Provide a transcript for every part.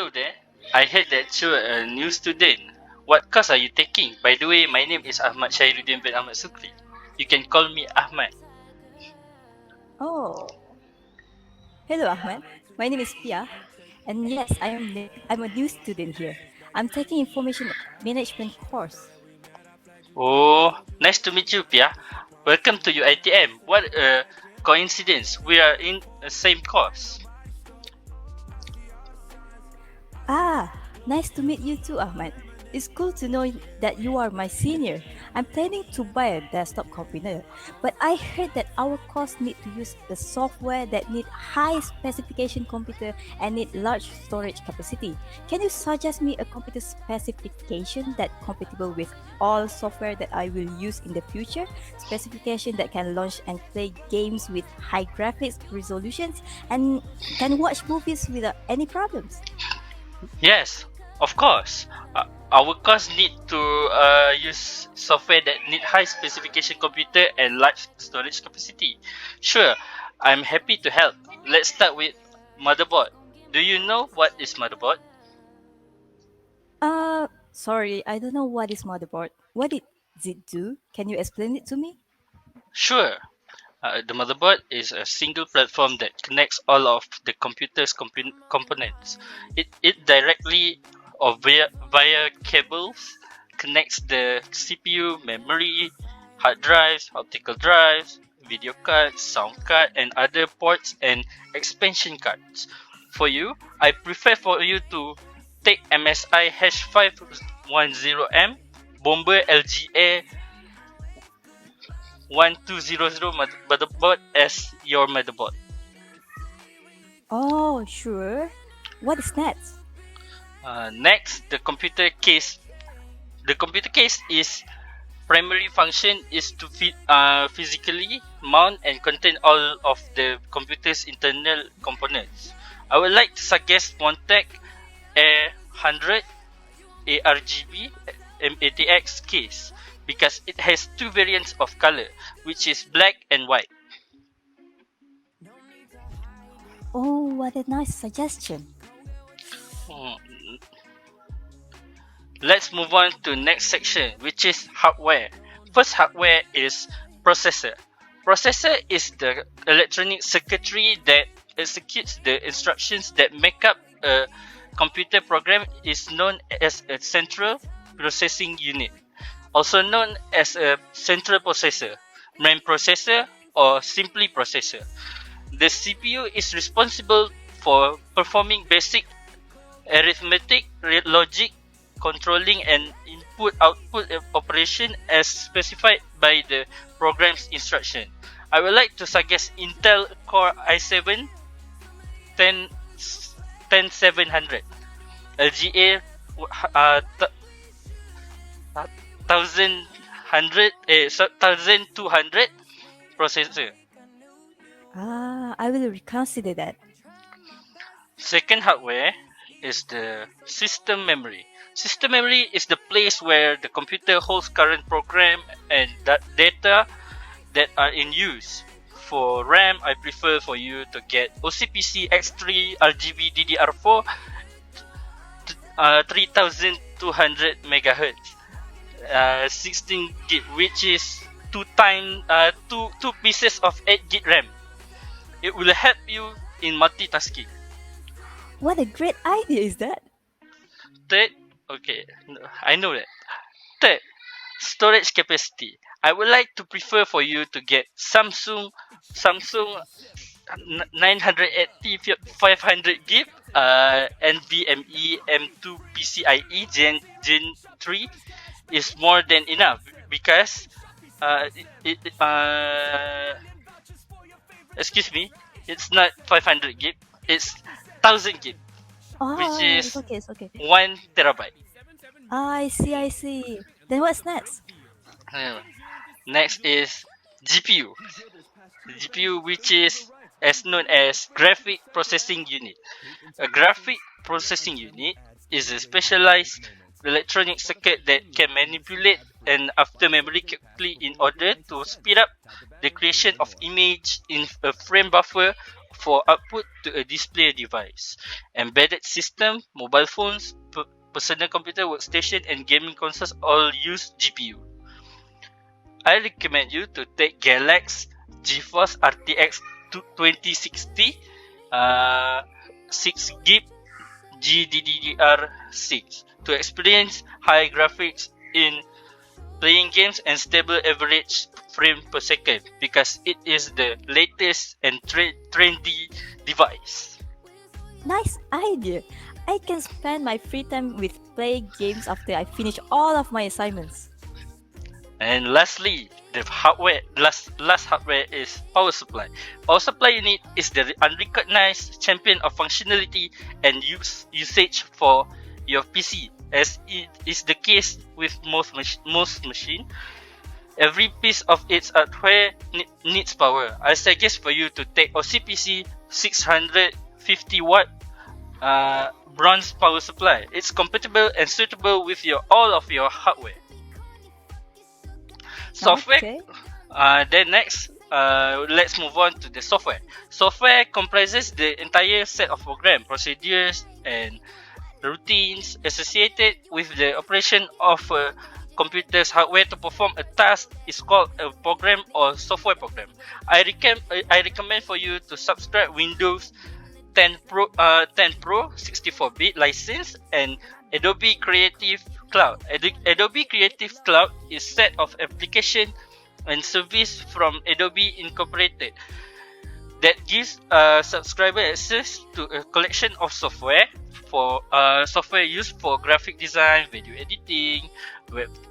Hello there. I heard that you're a new student. What course are you taking? By the way, my name is Ahmad Shairuddin bin Ahmad Sukri. You can call me Ahmad. Oh, hello, Ahmed. My name is Pia, and yes, I'm a new student here. I'm taking information management course. Oh, nice to meet you, Pia. Welcome to UITM. What a coincidence. We are in the same course. Ah, nice to meet you too, Ahmed. It's cool to know that you are my senior. I'm planning to buy a desktop computer, but I heard that our course need to use the software that need high specification computer and need large storage capacity. Can you suggest me a computer specification that compatible with all software that I will use in the future? Specification that can launch and play games with high graphics resolutions and can watch movies without any problems. Yes, of course. Our course need to use software that need high specification computer and large storage capacity. Sure, I'm happy to help. Let's start with motherboard. Do you know what is motherboard? Sorry, I don't know what is motherboard. What does it do? Can you explain it to me? Sure. The motherboard is a single platform that connects all of the computer's components. It directly or via cables connects the CPU, memory, hard drives, optical drives, video cards, sound card, and other ports and expansion cards. For you, I prefer for you to take MSI #510M Bomber LGA 1200 motherboard as your motherboard. Oh, sure. What is next? Next, the computer case. The computer case is primary function is to physically mount and contain all of the computer's internal components. I would like to suggest Montec A100 ARGB M80X case because it has two variants of color, which is black and white. Oh, what a nice suggestion. Hmm, Let's move on to next section, which is hardware. First hardware is processor. Processor is the electronic circuitry that executes the instructions that make up a computer program is known as a central processing unit, also known as a central processor, main processor, or simply processor. The CPU is responsible for performing basic arithmetic, logic, controlling and input-output operation as specified by the program's instruction. I would like to suggest Intel Core i7 10700 LGA 1200 processor. I will reconsider that. Second hardware is the system memory. System memory is the place where the computer holds current program and data that are in use. For RAM, I prefer for you to get OCPC X3 RGB DDR4 3200 megahertz, 16 gig, which is two pieces of 8 gig RAM. It will help you in multitasking. What a great idea is that? Third, okay, I know that. Third, storage capacity. I would like to prefer for you to get Samsung 980 500 gig NVMe M2 PCIe Gen 3 is more than enough because excuse me, it's not 500 gig, it's 1000 gig, which Oh, is it's okay. 1 terabyte. I see. Then what's next? Uh, Next is GPU. GPU, which is as known as graphic processing unit. A graphic processing unit is a specialized electronic circuit that can manipulate and after memory quickly in order to speed up the creation of image in a frame buffer for output to a display device. Embedded system, mobile phones, personal computer, workstation, and gaming consoles all use GPU. I recommend you to take Galax GeForce RTX 2060 6GB GDDR6 to experience high graphics in playing games and stable average frame per second, because it is the latest and trendy device. Nice idea. I can spend my free time with playing games after I finish all of my assignments. And lastly, the hardware. Last hardware is power supply. Power supply unit is the unrecognized champion of functionality and usage for your PC, as it is the case with most machine. Every piece of its hardware needs power. I suggest for you to take OCPC 650 watt bronze power supply. It's compatible and suitable with all of your hardware. Software. Okay. Then next, let's move on to the software. Software comprises the entire set of program, procedures, and routines associated with the operation of a computer's hardware to perform a task is called a program or software program. I recommend for you to subscribe Windows 10 Pro 64-bit license and Adobe Creative Cloud. Adobe Creative Cloud is a set of application and service from Adobe Incorporated that gives subscriber access to a collection of software used for graphic design, video editing,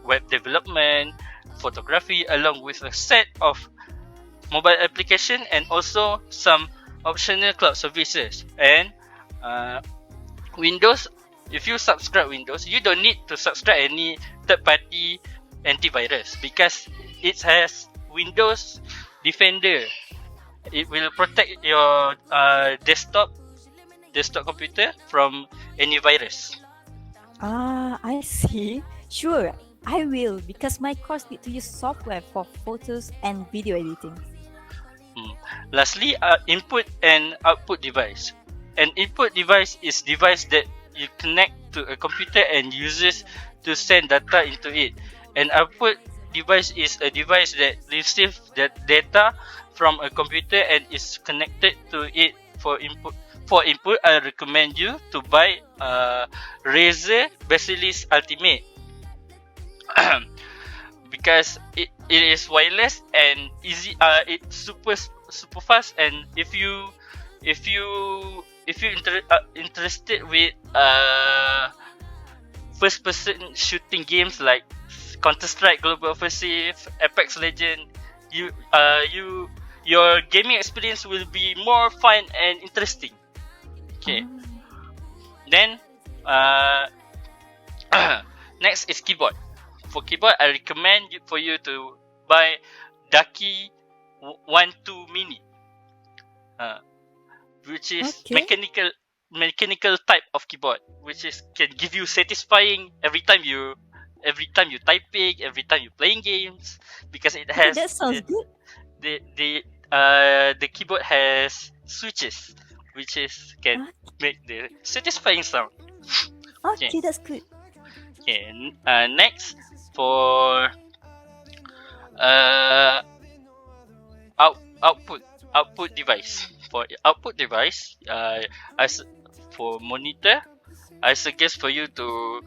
web development, photography, along with a set of mobile application and also some optional cloud services. And Windows, if you subscribe Windows, you don't need to subscribe any third-party antivirus because it has Windows Defender. It will protect your desktop computer from any virus. I see. Sure, I will, because my course need to use software for photos and video editing. Lastly, input and output device. An input device is device that you connect to a computer and uses to send data into it. An output device is a device that receives that data from a computer and is connected to it for input. For input, I recommend you to buy Razer Basilisk Ultimate because it is wireless and easy. It's super fast, and if you interested with first person shooting games like Counter-Strike Global Offensive, Apex Legend, your gaming experience will be more fun and interesting. Okay. Then next is keyboard. For keyboard, I recommend for you to buy Ducky 12 Mini, which is mechanical type of keyboard, which is can give you satisfying every time you typing, every time you playing games, because it has that sounds good. The keyboard has switches, which is can make the satisfying sound. Okay, that's good. Okay, next for output device. For output device, for monitor, I suggest for you to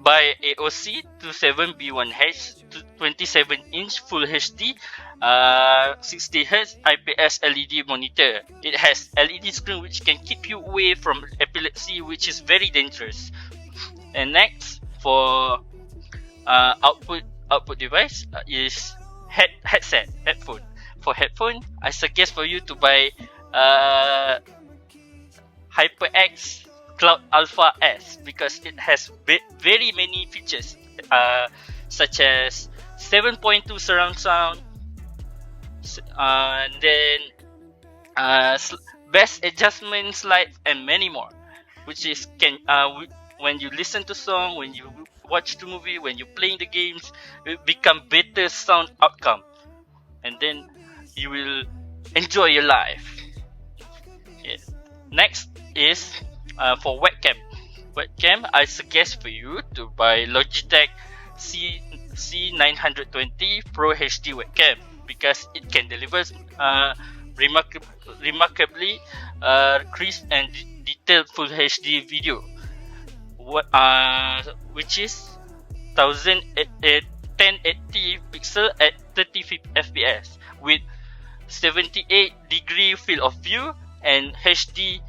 buy AOC 27B1H 27-inch Full HD 60Hz IPS LED monitor. It has LED screen which can keep you away from epilepsy, which is very dangerous. And next for output device is headphone. For headphone, I suggest for you to buy HyperX Cloud Alpha S because it has very many features such as 7.2 surround sound, and then best adjustment slide and many more, which is when you listen to song, when you watch the movie, when you playing the games, it become better sound outcome, and then you will enjoy your life. Next is for webcam. Webcam, I suggest for you to buy Logitech C920 Pro HD webcam because it can deliver remarkably crisp and detailed Full HD video, which is 1080 pixel at 30 fps with 78-degree field of view and HD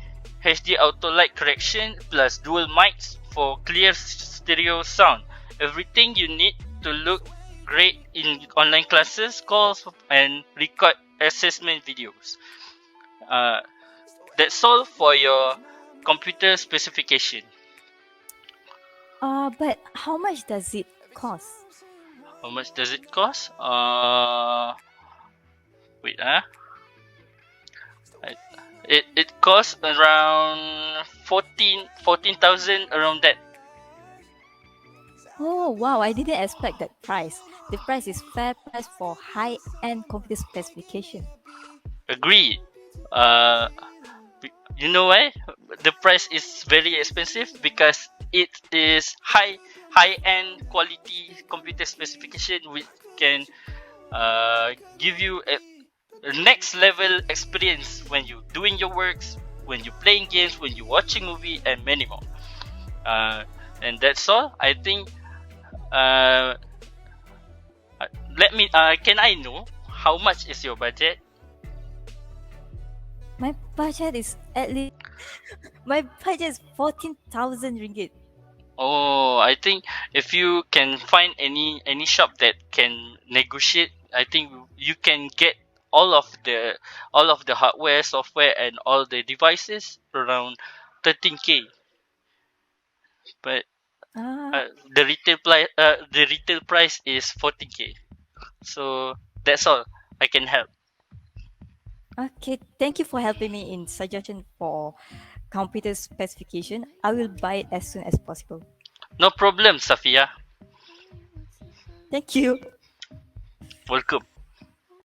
auto light correction plus dual mics for clear stereo sound. Everything you need to look great in online classes, calls, and record assessment videos. That's all for your computer specification. But how much does it cost? How much does it cost? Wait, it costs around 14,000 around that. Oh wow, I didn't expect that price. The price is fair price for high-end computer specification. Agree. Uh, you know why? The price is very expensive because it is high-end quality computer specification which can give you a next level experience when you doing your works, when you playing games, when you watching movie, and many more. And that's all. I think. Can I know how much is your budget? My budget is at least my budget is 14,000 ringgit. Oh, I think if you can find any shop that can negotiate, I think you can get all of the hardware, software, and all the devices around 13K. But Ah, the retail price is 14K. So that's all I can help. okay. Thank you for helping me in suggestion for computer specification. I will buy it as soon as possible. No problem, Safia. Thank you. Welcome.